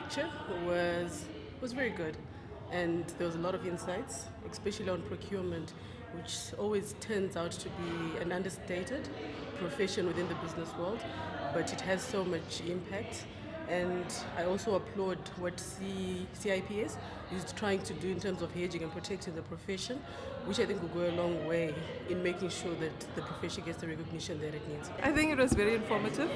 lecture was very good, and there was a lot of insights, especially on procurement, which always turns out to be an understated profession within the business world, but it has so much impact. And I also applaud what CIPS is trying to do in terms of hedging and protecting the profession, which I think will go a long way in making sure that the profession gets the recognition that it needs. I think it was very informative.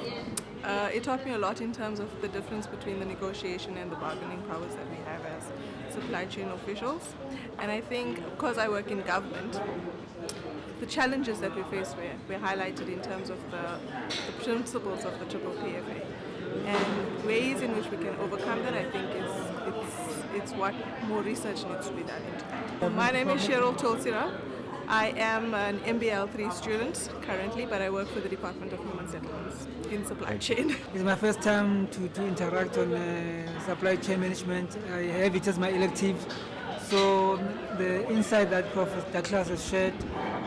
It taught me a lot in terms of the difference between the negotiation and the bargaining powers that we have as supply chain officials. And I think, because I work in government, the challenges that we face were highlighted in terms of the principles of the PPPA. And ways in which we can overcome that, I think, it's what more research needs to be done into that. My name is Cheryl Tolsira. I am an MBL 3 student currently, but I work for the Department of Human Settlements in supply chain. It's my first time to interact on supply chain management. I have it as my elective. So the insight that Prof. Douglas has shared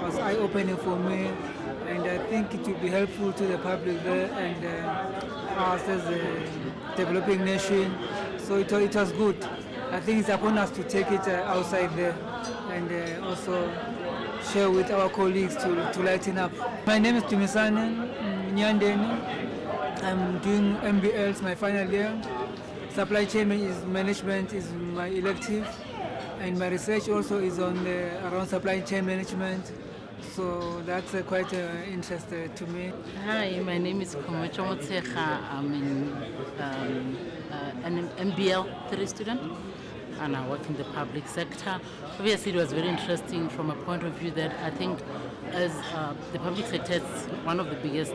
was eye-opening for me, and I think it will be helpful to the public there and us as a developing nation. So it was good. I think it's upon us to take it outside there and also share with our colleagues to lighten up. My name is Tumisane Nyandeni. I'm doing MBLs, my final year. Supply chain management is my elective, and my research also is on around supply chain management. So that's quite interesting to me. Hi, my name is Komocho Motsecha. I'm an MBL 3 student, and I work in the public sector. Obviously, it was very interesting from a point of view that I think as the public sector is one of the biggest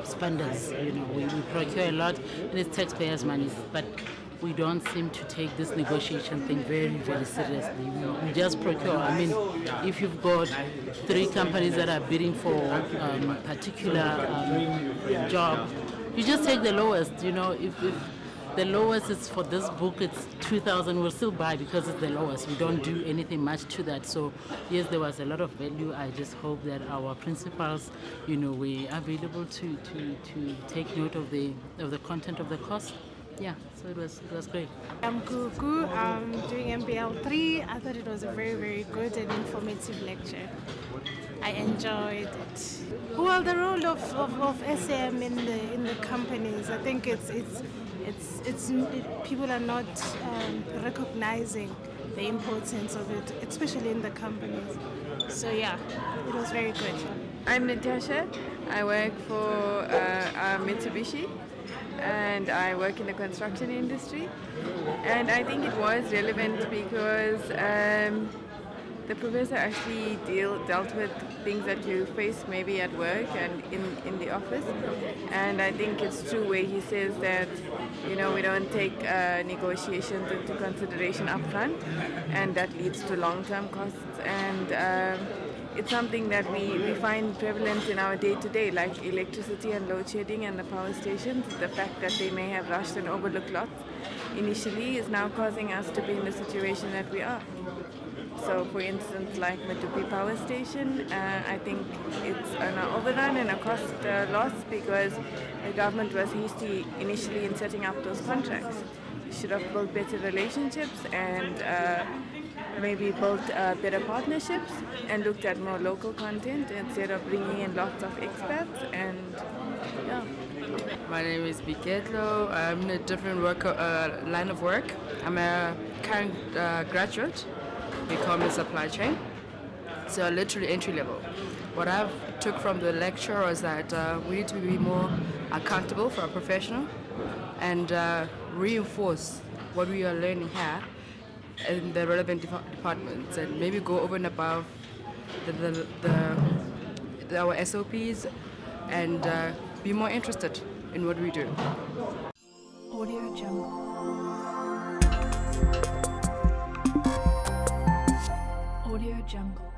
spenders. You know, we procure a lot, and it's taxpayers' money, but we don't seem to take this negotiation thing very, very seriously. We just procure. I mean, if you've got 3 companies that are bidding for a particular job, you just take the lowest. You know, if the lowest is for this book, it's 2,000, we'll still buy because it's the lowest. We don't do anything much to that. So yes, there was a lot of value. I just hope that our principals, you know, were available to take note of the content of the course. Yeah, so it was great. I'm Gugu. I'm doing MBL 3. I thought it was a very, very good and informative lecture. I enjoyed it. Well, the role of SAM in the companies, I think it's people are not recognizing the importance of it, especially in the companies. So yeah, it was very good. I'm Natasha. I work for Mitsubishi, and I work in the construction industry. And I think it was relevant because the professor actually dealt with things that you face maybe at work and in the office. And I think it's true where he says that, you know, we don't take negotiations into consideration upfront, and that leads to long-term costs. And it's something that we find prevalent in our day-to-day, like electricity and load shedding and the power stations. The fact that they may have rushed and overlooked lots initially is now causing us to be in the situation that we are. So for instance, like Medupi Power Station, I think it's an overrun and a cost loss because the government was hasty initially in setting up those contracts. We should have built better relationships and maybe built better partnerships and looked at more local content instead of bringing in lots of expats. And yeah. My name is Biketlo. I'm in a different line of work. I'm a current graduate, becoming supply chain, so literally entry level. What I took from the lecture was that we need to be more accountable for our professional and reinforce what we are learning here in the relevant departments, and maybe go over and above our SOPs and be more interested in what we do. Audio Jungle. Audio Jungle.